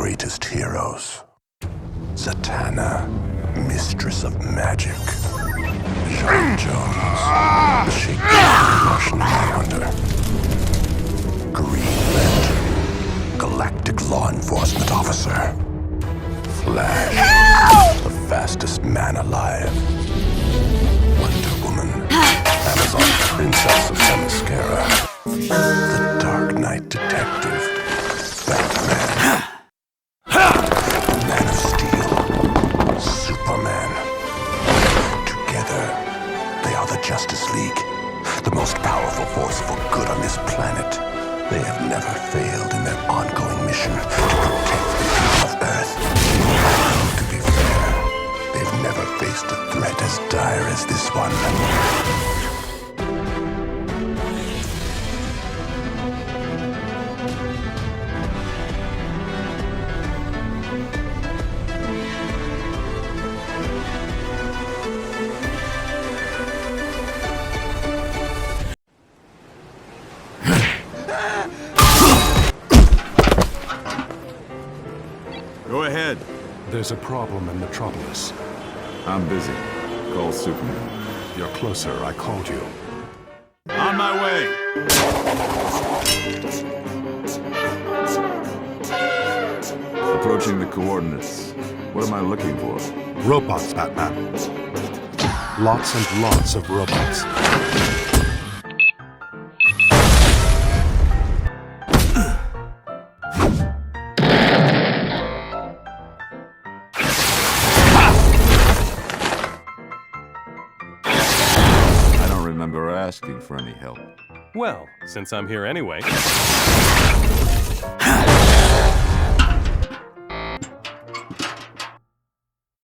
greatest heroes. Zatanna, mistress of magic. John Jones, the shakedown Russian manhunter. Green Lantern, galactic law enforcement officer. Flash, the fastest man alive. Wonder Woman, Amazon princess of Themyscira. The Dark Knight detective, Batman. Man of Steel, Superman. Together, they are the Justice League, the most powerful force for good on this planet. They have never failed in their ongoing mission to protect the people of Earth. To be fair, they've never faced a threat as dire as this one. Go ahead. There's a problem in Metropolis. I'm busy. Call Superman. You're closer, I called you. On my way! Approaching the coordinates. What am I looking for? Robots, Batman. Lots and lots of robots. I don't remember asking for any help. Well, since I'm here anyway...